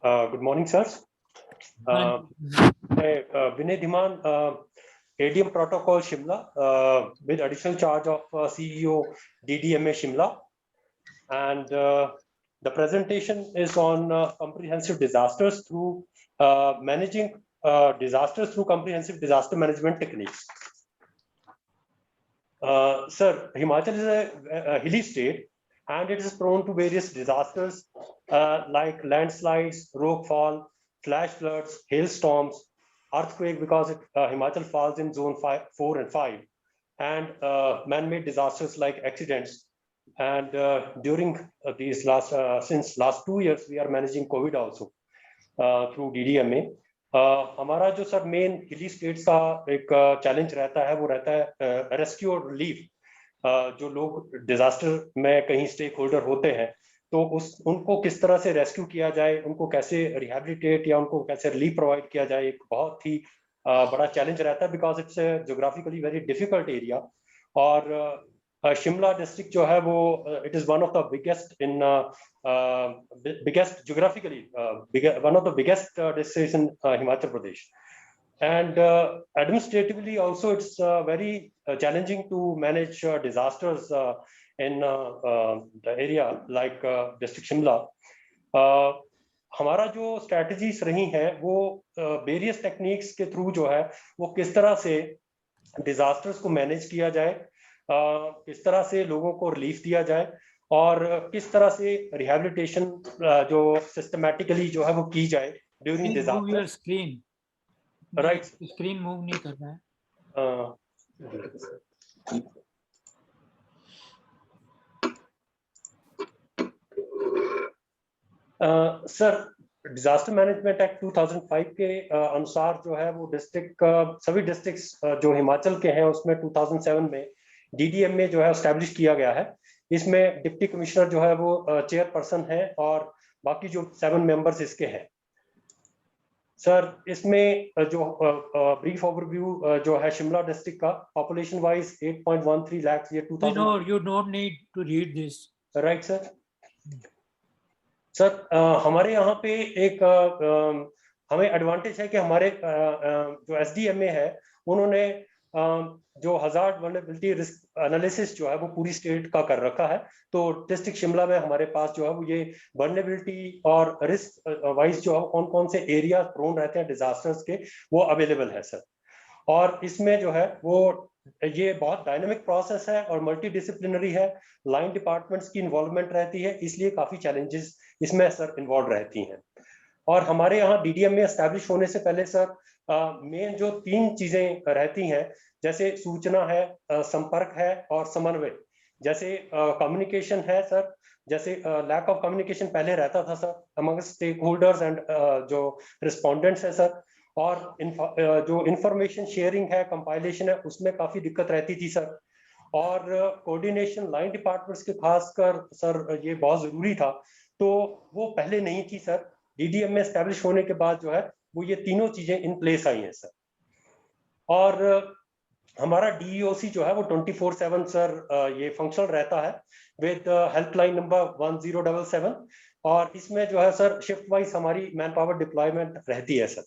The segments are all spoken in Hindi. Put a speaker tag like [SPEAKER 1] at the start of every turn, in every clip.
[SPEAKER 1] Good morning, sirs. Vinay Dhiman, ADM Protocol Shimla, with additional charge of CEO DDMA Shimla. And the presentation is on comprehensive disasters through managing disasters through comprehensive disaster management techniques. Sir, Himachal is a hilly state, and it is prone to various disasters like landslides, rockfall, flash floods, hailstorms, earthquake, because Himachal falls in zone 4 and 5, and man-made disasters like accidents. And during these since last 2 years, we are managing COVID also through DDMA. हमारा जो सर मेन हिली स्टेट्स का एक चैलेंज रहता है वो रहता है रेस्क्यू और रिलीफ. जो लोग डिजास्टर में कहीं स्टेक होल्डर होते हैं तो उनको किस तरह से रेस्क्यू किया जाए, उनको कैसे रिहैबिलिटेट या उनको कैसे रिलीफ प्रोवाइड किया जाए, एक बहुत ही बड़ा चैलेंज रहता है because it's geographically very difficult area. और शिमला डिस्ट्रिक्ट जो है वो it is one of the biggest in biggest geographically one of the biggest districts in Himachal Pradesh, and administratively also it's very challenging to manage disasters in the area like district Shimla. हमारा जो स्ट्रेटजीज रही हैं वो वेरियस टेक्निक्स के थ्रू जो है वो किस तरह से डिजास्टर्स को मैनेज किया जाए, किस तरह से लोगों को रिलीफ दिया जाए और किस तरह से रिहैबिलिटेशन जो सिस्टमैटिकली जो है वो की जाए during disaster.
[SPEAKER 2] Screen
[SPEAKER 1] right,
[SPEAKER 2] screen move नहीं कर रहा है.
[SPEAKER 1] सर, डिजास्टर मैनेजमेंट एक्ट 2005 के अनुसार जो है वो डिस्ट्रिक्ट सभी डिस्ट्रिक्ट्स जो हिमाचल के हैं उसमें 2007 में डीडीएमए जो है एस्टैब्लिश किया गया है. इसमें डिप्टी कमिश्नर जो है वो चेयरपर्सन है और बाकी जो 7 मेंबर्स इसके हैं. सर, इसमें जो ब्रीफ ओवरव्यू जो है शिमला डिस्ट्रिक्ट का पॉपुलेशन वाइज 8.13 लाख ये 2000.
[SPEAKER 2] You don't need to read this.
[SPEAKER 1] Right sir. Sir, हमारे यहाँ पे एक हमें एडवांटेज है कि हमारे जो एसडीएमए है उन्होंने जो हजार्ड वल्नरेबिलिटी रिस्क एनालिसिस जो है वो पूरी स्टेट का कर रखा है. तो डिस्ट्रिक्ट शिमला में हमारे पास जो है वो ये वल्नरेबिलिटी और रिस्क वाइज जो है कौन कौन से एरिया प्रोन रहते हैं डिजास्टर्स के वो अवेलेबल है सर. और इसमें जो है वो ये बहुत डायनेमिक प्रोसेस है और मल्टी डिसिप्लिनरी है. लाइन डिपार्टमेंट्स की इन्वॉल्वमेंट रहती है, इसलिए काफी चैलेंजेस इसमें सर इन्वॉल्व रहती हैं. और हमारे यहाँ डीडीएमए एस्टैब्लिश होने से पहले सर मेन जो 3 चीजें रहती हैं जैसे सूचना है, संपर्क है और समन्वय. जैसे कम्युनिकेशन है सर, जैसे लैक ऑफ कम्युनिकेशन पहले रहता था sir among stakeholders and जो रिस्पोंडेंट्स है सर. और जो इंफॉर्मेशन शेयरिंग है, कंपाइलेशन है, उसमें काफी दिक्कत रहती थी सर. और कोऑर्डिनेशन लाइन डिपार्टमेंट्स के खासकर सर ये बहुत जरूरी था, तो वो पहले नहीं थी सर. डीडीएमए एस्टैब्लिश होने के बाद जो है वो ये तीनों चीजें इन प्लेस आई हैं सर. और हमारा डीईओसी जो है वो 24/7 सर ये फंक्शनल रहता है विद हेल्पलाइन नंबर 1077. और इसमें जो है सर शिफ्ट वाइज हमारी मैन पावर डिप्लॉयमेंट रहती है सर.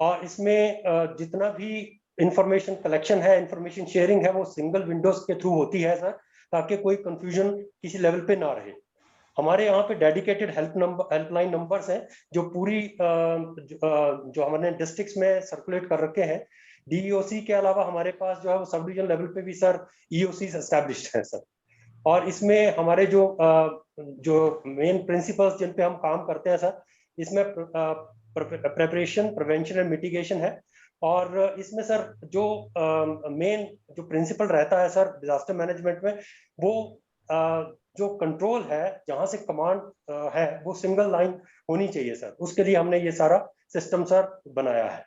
[SPEAKER 1] और इसमें जितना भी इंफॉर्मेशन कलेक्शन है, इंफॉर्मेशन शेयरिंग है, वो सिंगल विंडोज के थ्रू होती है सर, ताकि कोई कंफ्यूजन किसी लेवल पे ना रहे. हमारे यहाँ पे डेडिकेटेड हेल्पलाइन नंबर्स हैं जो पूरी जो हमने डिस्ट्रिक्ट्स में सर्कुलेट कर रखे हैं. डीईओसी के अलावा हमारे पास जो है वो सब डिवीजन लेवल पे भी सर ईओसी एस्टैब्लिश्ड है सर. और इसमें हमारे जो मेन प्रिंसिपल्स जिन पे हम काम करते हैं सर, इसमें प्रिपरेशन, प्रिवेंशन एंड मिटिगेशन है. और इसमें सर जो मेन जो प्रिंसिपल रहता है सर डिजास्टर मैनेजमेंट में, वो जो कंट्रोल है, जहां से कमांड है, वो सिंगल लाइन होनी चाहिए सर. उसके लिए हमने ये सारा सिस्टम सर बनाया है.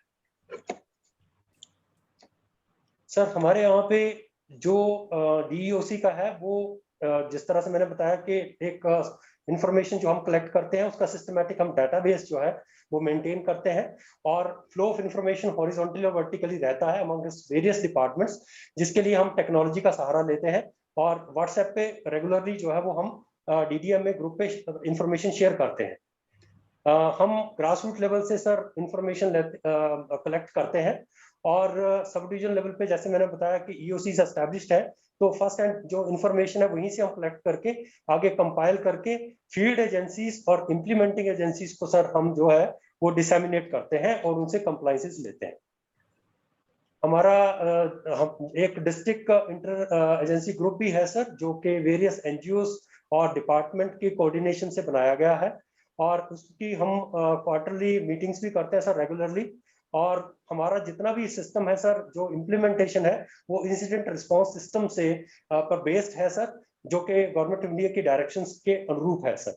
[SPEAKER 1] सर, हमारे यहाँ पे जो डीईओसी का है वो जिस तरह से मैंने बताया कि एक इंफॉर्मेशन जो हम कलेक्ट करते हैं उसका सिस्टमैटिक हम डाटाबेस जो है वो मेंटेन करते हैं. और फ्लो ऑफ इंफॉर्मेशन हॉरिजॉन्टली और वर्टिकली रहता है अमंग वेरियस डिपार्टमेंट्स, जिसके लिए हम टेक्नोलॉजी का सहारा लेते हैं. और व्हाट्सएप पे रेगुलरली जो है वो हम डीडीएमए ग्रुप पे इंफॉर्मेशन शेयर करते हैं. हम ग्रास रूट लेवल से सर इंफॉर्मेशन कलेक्ट करते हैं, और सब डिवीजन लेवल पे जैसे मैंने बताया कि ईओसी एस्टैब्लिश्ड है, तो फर्स्ट हैंड जो इंफॉर्मेशन है वहीं से हम कलेक्ट करके आगे कंपाइल करके फील्ड एजेंसीज और इम्प्लीमेंटिंग एजेंसीज को सर हम जो है वो डिसेमिनेट करते हैं और उनसे कंप्लाइंसेस लेते हैं। हमारा एक डिस्ट्रिक्ट इंटर एजेंसी ग्रुप भी है सर, जो कि वेरियस एनजीओस और डिपार्टमेंट के कोऑर्डिनेशन से बनाया गया है, और उसकी हम क्वार्टरली मीटिंग्स भी करते हैं सर रेगुलरली। और हमारा जितना भी सिस्टम है सर, जो इम्प्लीमेंटेशन है वो इंसिडेंट रिस्पांस सिस्टम से पर बेस्ड है सर, जो कि गवर्नमेंट ऑफ इंडिया की डायरेक्शंस के अनुरूप है सर।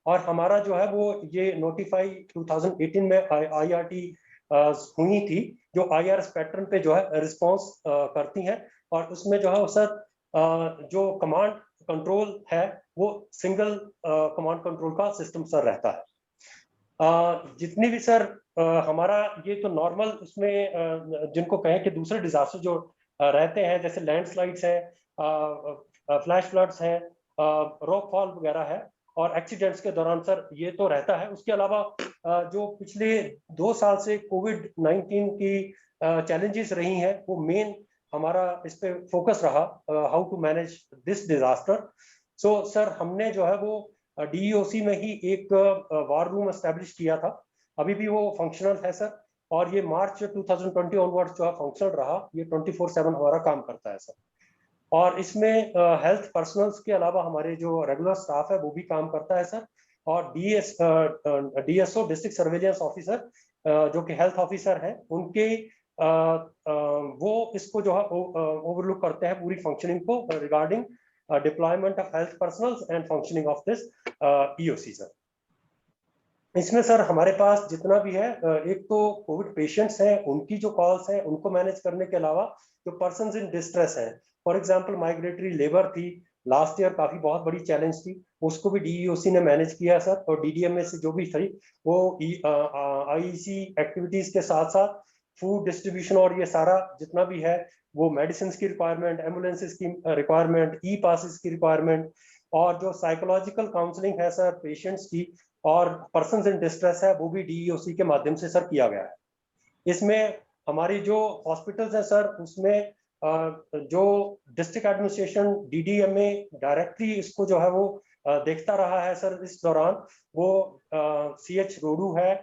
[SPEAKER 1] और हमारा जो है वो ये नोटिफाई 2018 में आईआरटी हुई थी, जो आईआरएस पैटर्न पे जो है रिस्पांस करती हैं, और उसमें जो है सर जो कमांड कंट्रोल है वो सिंगल कमांड कंट्रोल का सिस्टम सर रहता है। जितनी भी सर हमारा ये तो नॉर्मल उसमें जिनको कहें कि दूसरे डिजास्टर जो रहते हैं, जैसे लैंडस्लाइड्स है, फ्लैश फ्लड्स है, रॉक फॉल वगैरह है, और एक्सीडेंट्स के दौरान सर ये तो रहता है। उसके अलावा जो पिछले 2 साल से कोविड-19 की चैलेंजेस रही हैं, वो मेन हमारा इस पे फोकस रहा, how to manage this disaster. So sir हमने जो है वो डीईओसी में ही एक वार रूम एस्टेब्लिश किया था, अभी भी वो फंक्शनल है सर, और ये मार्च 2020 ऑनवर्ड्स जो है फंक्शनल रहा, ये 24/7 हमारा काम करता है सर। और इसमें हेल्थ पर्सनल्स के अलावा हमारे जो रेगुलर स्टाफ है वो भी काम करता है सर, और डीएसओ डिस्ट्रिक्ट सर्वेलेंस ऑफिसर जो कि हेल्थ ऑफिसर है, उनके वो इसको जो है ओवरलुक करते हैं पूरी फंक्शनिंग को regarding deployment of health personnels and functioning of this EOC sir. इसमें सर हमारे पास जितना भी है, एक तो कोविड पेशेंट्स हैं, उनकी जो कॉल्स हैं उनको मैनेज करने के अलावा जो पर्सन्स इन डिस्ट्रेस हैं, फॉर एग्जांपल माइग्रेटरी लेबर थी, लास्ट ईयर काफी बहुत बड़ी चैलेंज थी, उसको भी डीईओसी ने मैनेज किया सर, और डीडीएमए से जो भी थी वो आईईसी एक्टिविटीज के साथ साथ फूड डिस्ट्रीब्यूशन और ये सारा जितना भी है, वो मेडिसिन की रिक्वायरमेंट, एम्बुलेंसेज की रिक्वायरमेंट, ई पासिस की रिक्वायरमेंट, और जो साइकोलॉजिकल काउंसलिंग है सर पेशेंट्स की और पर्सन्स इन डिस्ट्रेस है, वो भी डीईओसी के माध्यम से सर किया गया है। इसमें हमारी जो हॉस्पिटल्स हैं सर, उसमें जो डिस्ट्रिक्ट एडमिनिस्ट्रेशन डीडीएमए डायरेक्टली इसको जो है वो देखता रहा है सर इस दौरान, वो सीएच रोडू है,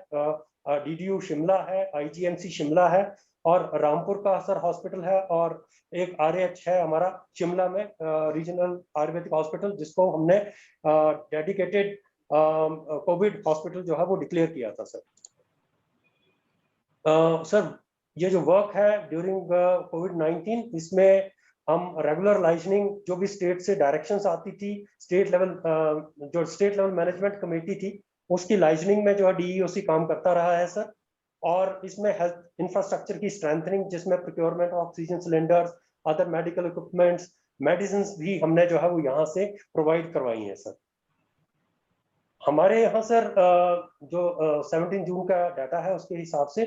[SPEAKER 1] डीडीयू शिमला है, आईजीएमसी शिमला है, और रामपुर का सर हॉस्पिटल है, और एक आरएएच है हमारा शिमला में, रीजनल आयुर्वेदिक हॉस्पिटल, जिसको हमने डेडिकेटेड कोविड हॉस्पिटल जो है वो डिक्लेयर किया था सर। सर ये जो वर्क है ड्यूरिंग कोविड-19, इसमें हम रेगुलर लाइजनिंग जो भी स्टेट से डायरेक्शंस आती थी, स्टेट लेवल जो स्टेट लेवल मैनेजमेंट कमेटी थी, उसकी लाइजनिंग में जो है डीईओसी काम करता रहा है सर। और इसमें हेल्थ इंफ्रास्ट्रक्चर की स्ट्रेंथनिंग, जिसमें procurement of oxygen cylinders, other medical equipments, medicine भी हमने जो है वो यहाँ से प्रोवाइड करवाई है सर। हमारे यहाँ सर जो 17 जून का डाटा है उसके हिसाब से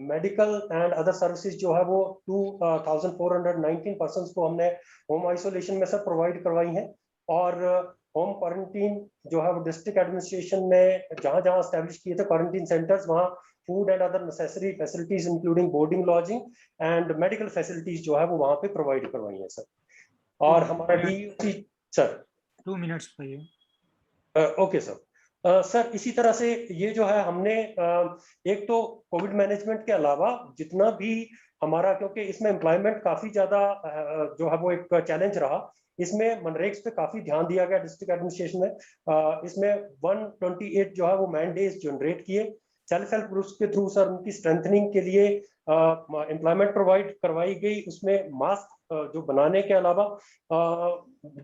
[SPEAKER 1] मेडिकल एंड अदर सर्विसेज जो है वो 2419 पर्सन को हमने होम आइसोलेशन में सर प्रोवाइड करवाई हैं, और होम क्वारंटीन जो है वो डिस्ट्रिक्ट एडमिनिस्ट्रेशन ने जहाँ जहाँ स्टैब्लिश किए थे क्वारंटीन सेंटर्स, वहाँ food and other necessary facilities including boarding, lodging and medical facilities जो है वो वहाँ पे प्रोवाइड करवाई है सर। और हमारा DUC sir
[SPEAKER 2] 2 minutes for you.
[SPEAKER 1] Okay sir. Sir इसी तरह से ये जो है हमने एक तो कोविड मैनेजमेंट के अलावा जितना भी हमारा, क्योंकि इसमें एम्प्लॉयमेंट काफी ज्यादा जो है वो एक चैलेंज रहा, इसमें मनरेग्स पे काफी ध्यान दिया गया डिस्ट्रिक्ट एडमिनिस्ट्रेशन में। इसमें 128 जो है वो मैन डेज जनरेट किए, सेल्फ हेल्प ग्रुप्स के थ्रू सर उनकी स्ट्रेंथनिंग के लिए एम्प्लॉयमेंट प्रोवाइड करवाई गई। उसमें मास्क जो बनाने के अलावा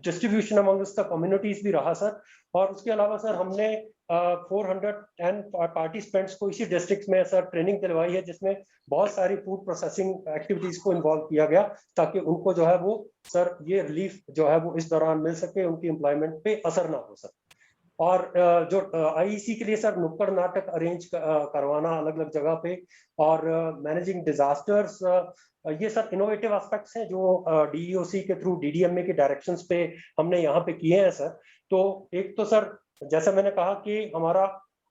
[SPEAKER 1] डिस्ट्रीब्यूशन अमंगस्ट द कम्युनिटीज भी रहा सर। और उसके अलावा सर हमने 410 पार्टिसिपेंट्स को इसी डिस्ट्रिक्ट में सर ट्रेनिंग दिलवाई है, जिसमें बहुत सारी फूड प्रोसेसिंग एक्टिविटीज को इन्वॉल्व किया गया, ताकि उनको जो है वो सर ये रिलीफ जो है वो इस दौरान मिल सके, उनकी एम्प्लॉयमेंट पे असर ना हो सर। और जो आईईसी के लिए सर नुक्कड़ नाटक अरेंज करवाना अलग अलग जगह पे, और मैनेजिंग डिजास्टर्स, ये सब इनोवेटिव एस्पेक्ट्स हैं जो डीईओसी के थ्रू डीडीएमए के डायरेक्शंस पे हमने यहाँ पे किए हैं सर। तो एक तो सर जैसा मैंने कहा कि हमारा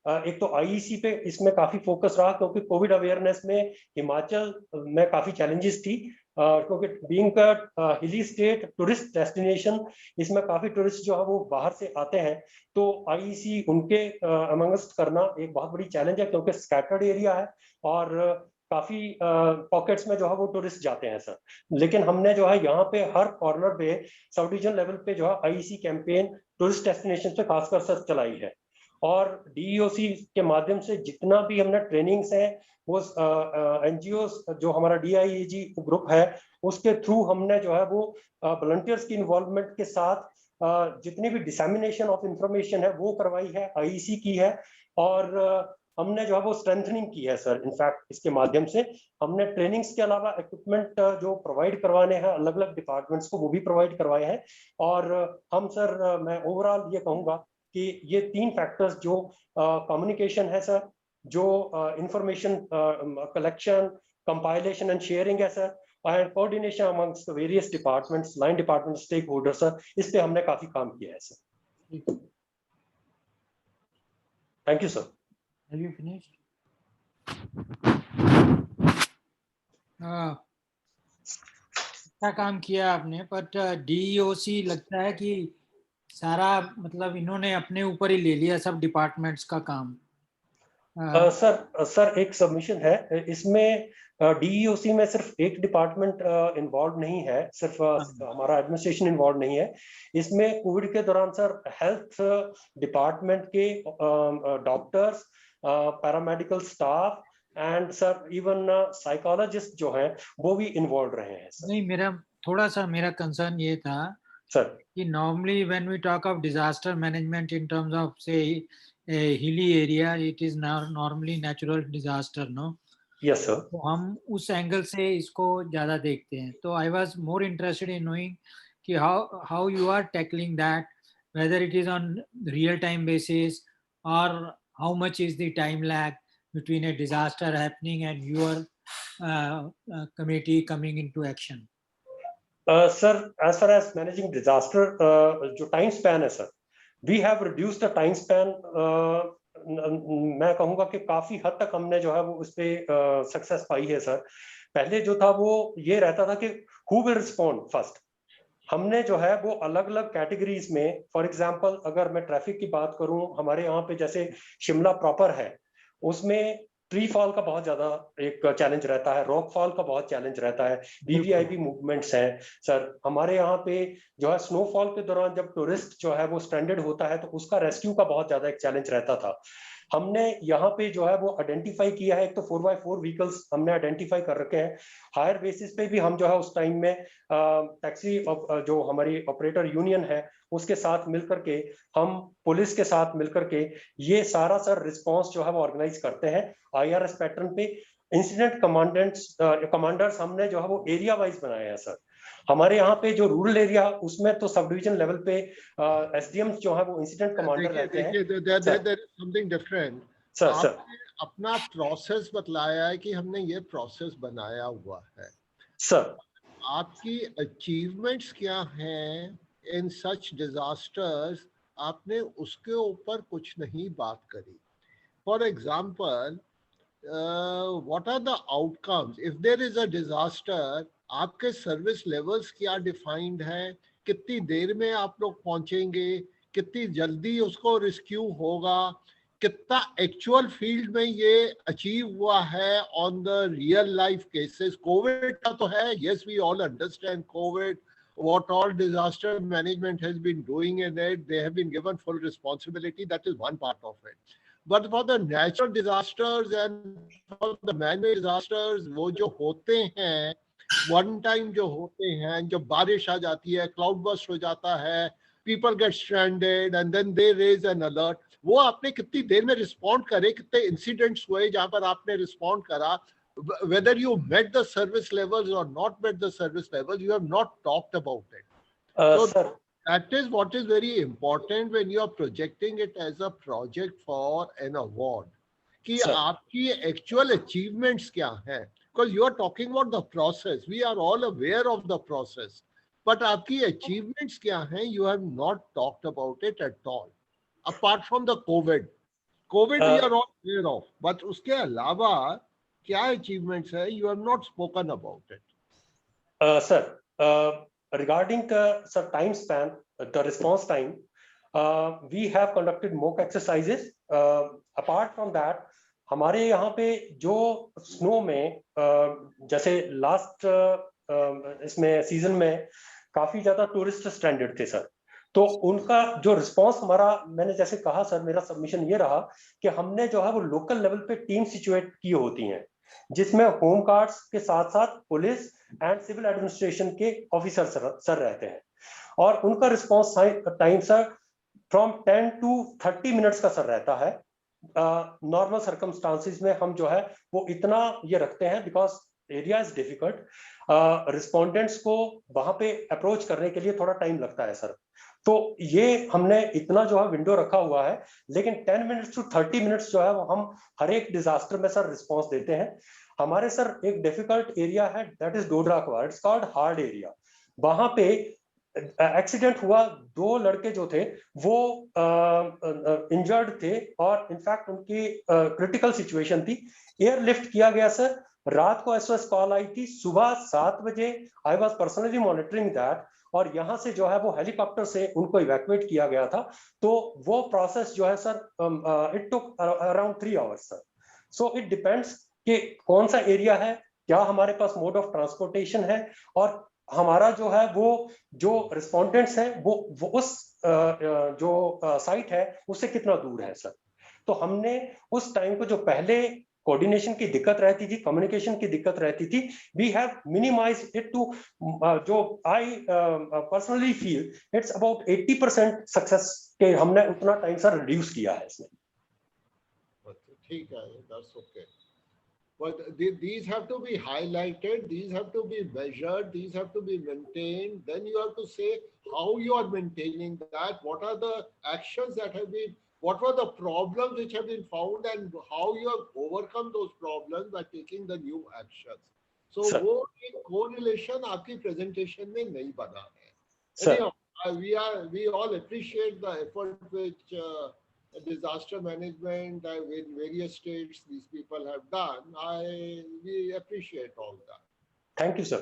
[SPEAKER 1] एक तो आईईसी पे इसमें काफी फोकस रहा, क्योंकि कोविड अवेयरनेस में हिमाचल में काफी चैलेंजेस थी, क्योंकि बीइंग अ हिली स्टेट टूरिस्ट डेस्टिनेशन, इसमें काफी टूरिस्ट जो है वो बाहर से आते हैं, तो आईईसी उनके अमंगस्ट करना एक बहुत बड़ी चैलेंज है, क्योंकि स्कैटर्ड एरिया है और काफी पॉकेट्स में जो है वो टूरिस्ट जाते हैं सर। लेकिन हमने जो है यहाँ पे हर कॉर्नर पे सब डिवीजन लेवल पे जो है आईईसी कैंपेन टूरिस्ट डेस्टिनेशन पे खासकर सर चलाई है, और डीईओसी के माध्यम से जितना भी हमने ट्रेनिंग्स हैं वो एनजीओ जो हमारा डीआईएजी ग्रुप है उसके थ्रू हमने जो है वो वॉलंटियर्स की इन्वॉल्वमेंट के साथ जितनी भी डिसेमिनेशन ऑफ इंफॉर्मेशन है वो करवाई है, आईईसी की है, और हमने जो है वो स्ट्रेंथनिंग की है सर। इनफैक्ट इसके माध्यम से हमने ट्रेनिंग्स के अलावा इक्विपमेंट जो प्रोवाइड करवाने हैं अलग अलग डिपार्टमेंट्स को, वो भी प्रोवाइड करवाए हैं। और हम सर, मैं ओवरऑल ये कहूंगा कि ये 3 फैक्टर्स जो कम्युनिकेशन है सर, जो information collection, compilation and sharing है sir, and coordination amongst the various departments, line department, stakeholders sir, इस पे हमने काफी काम किया है sir. Thank you sir.
[SPEAKER 2] Have you finished? अच्छा काम किया आपने, बट डीईओसी लगता है कि सारा मतलब इन्होंने अपने ऊपर ही ले लिया सब डिपार्टमेंट्स का काम।
[SPEAKER 1] सर एक सबमिशन है इसमें, डीईओसी में सिर्फ एक डिपार्टमेंट इन्वॉल्व नहीं है, सिर्फ हमारा एडमिनिस्ट्रेशन इन्वॉल्व नहीं है इसमें। कोविड के दौरान सर हेल्थ डिपार्टमेंट के doctors, paramedical staff and sir even psychologist जो हैं वो भी इन्वॉल्व रहे हैं सर।
[SPEAKER 2] नहीं, मेरा कंसर्न ये था
[SPEAKER 1] सर
[SPEAKER 2] कि normally when we talk of disaster management in terms of say hilly area, it is normally natural disaster, no?
[SPEAKER 1] Yes sir.
[SPEAKER 2] तो हम उस एंगल से इसको ज्यादा देखते हैं, तो I was more interested in knowing कि how you are tackling that, whether it is on real time basis or how much is the time lag between a disaster happening and your committee coming into action.
[SPEAKER 1] Sir, as far as managing disaster, जो टाइम स्पैन है sir, we have reduced the time span. मैं कहूंगा कि काफी हद तक हमने जो है वो उस पे सक्सेस पाई है सर। पहले जो था वो ये रहता था कि हु विल रिस्पॉन्ड फर्स्ट, हमने जो है वो अलग अलग कैटेगरीज में, फॉर एग्जांपल अगर मैं ट्रैफिक की बात करूं, हमारे यहाँ पे जैसे शिमला प्रॉपर है उसमें ट्री फॉल का बहुत ज्यादा एक चैलेंज रहता है, रॉक फॉल का बहुत चैलेंज रहता है, वीवीआईपी मूवमेंट्स हैं सर। हमारे यहाँ पे जो है स्नोफॉल के दौरान जब टूरिस्ट जो है वो स्ट्रैंडेड होता है तो उसका रेस्क्यू का बहुत ज्यादा एक चैलेंज रहता था। हमने यहाँ पे जो है वो आइडेंटिफाई किया है, एक तो 4x4 व्हीकल्स हमने आइडेंटिफाई कर रखे हैं। हायर बेसिस पे भी हम जो है उस टाइम में टैक्सी जो हमारी ऑपरेटर यूनियन है उसके साथ मिलकर के, हम पुलिस के साथ मिलकर के ये सारा सर रिस्पांस जो है वो ऑर्गेनाइज करते हैं आईआरएस पैटर्न पे। इंसिडेंट कमांडर्स हमने जो है वो एरिया वाइज बनाए हैं सर। हमारे यहाँ पे जो रूरल एरिया उसमें तो सब डिवीजन लेवल पे एसडीएम जो है वो इंसिडेंट कमांडर रहते हैं।
[SPEAKER 3] समथिंग डिफरेंट
[SPEAKER 1] सर
[SPEAKER 3] आपने अपना प्रोसेस बतलाया है कि हमने ये प्रोसेस बनाया हुआ है
[SPEAKER 1] सर।
[SPEAKER 3] आपकी अचीवमेंट्स क्या हैं इन सच डिजास्टर्स, आपने उसके ऊपर कुछ नहीं बात करी। For example, what are the outcomes if there is a disaster? आपके सर्विस लेवल्स क्या डिफाइंड है, कितनी देर में आप लोग पहुंचेंगे, कितनी जल्दी उसको रेस्क्यू होगा, कितना एक्चुअल फील्ड में ये अचीव हुआ है on the real life cases. COVID का तो है, yes we all understand COVID, what all disaster management has been doing in it, they have been given full responsibility, that is one part of it. But for the natural disasters and for the man-made disasters, वो जो होते हैं वन टाइम जो होते हैं, जब बारिश आ जाती है, क्लाउड बर्स्ट हो जाता है, people get stranded and then they raise an alert, वो आपने कितनी देर में रिस्पॉन्ड करे, कितने इंसिडेंट्स हुए जहां पर आपने रिस्पॉन्ड करा, whether you met the service levels or not met the service levels, you have not talked about it. So that is what is very important when you are projecting it as a project for an award, कि आपकी actual achievements क्या हैं, because you are talking about the process, we are all aware of the process, but आपकी achievements क्या हैं, you have not talked about it at all apart from the COVID. COVID we are all aware of, but उसके अलावा क्या अचीवमेंट्स है? You have not spoken about it.
[SPEAKER 1] Sir, regarding sir time span, the response time, we have conducted mock exercises. Apart from that, हमारे यहाँ पे जो स्नो में जैसे लास्ट इसमें सीजन में काफी ज्यादा टूरिस्ट स्ट्रैंडेड थे सर, तो उनका जो रिस्पांस हमारा, मैंने जैसे कहा सर, मेरा सबमिशन ये रहा कि हमने जो है वो लोकल लेवल पे टीम सिचुएट की होती हैं, जिसमें होम गार्ड्स के साथ साथ पुलिस एंड सिविल एडमिनिस्ट्रेशन के ऑफिसर सर रहते हैं, और उनका response time sir from 10 to 30 minutes का सर रहता है. नॉर्मल सर्कमस्टांसिस में हम जो है वो इतना ये रखते हैं because area is difficult. Respondents को वहां पे अप्रोच करने के लिए थोड़ा टाइम लगता है सर, तो ये हमने इतना जो है विंडो रखा हुआ है. लेकिन 10 मिनट्स to 30 मिनट्स जो है वो हम हर एक डिजास्टर में सर रिस्पांस देते हैं. हमारे सर एक डिफिकल्ट एरिया है, that is Dodrakwa, it's called hard area. वहां पे एक्सीडेंट हुआ, 2 लड़के जो थे वो इंजर्ड थे और इनफैक्ट उनकी क्रिटिकल सिचुएशन थी. एयरलिफ्ट किया गया सर, रात को एसओएस कॉल आई थी, सुबह 7 बजे I was personally monitoring that, और यहाँ से जो है वो हेलीकॉप्टर से उनको इवैक्यूएट किया गया था. तो वो प्रोसेस जो है sir it took around 3 hours sir. So it depends कि कौन सा एरिया है, क्या हमारे पास मोड ऑफ ट्रांसपोर्टेशन है, और हमारा जो है वो जो रिस्पोंडेंट्स हैं वो उस जो साइट है उससे कितना दूर है सर. तो हमने उस टाइम को, जो पहले कोऑर्डिनेशन की दिक्कत रहती थी, कम्युनिकेशन की दिक्कत रहती थी, we have minimise it to, जो I personally feel it's about 80% success के हमने उतना टाइम सर रिड्यूस किया है इसमें.
[SPEAKER 3] ठीक है, that's okay. But these have to be highlighted, these have to be measured, these have to be maintained. Then you have to say how you are maintaining that, what are the actions that have been, what were the problems which have been found, and how you have overcome those problems by taking the new actions. So वो एक correlation आपकी presentation में नहीं बना है. Anyhow, we all appreciate the effort which disaster management in various states these people have done. We appreciate all that.
[SPEAKER 1] Thank you, sir.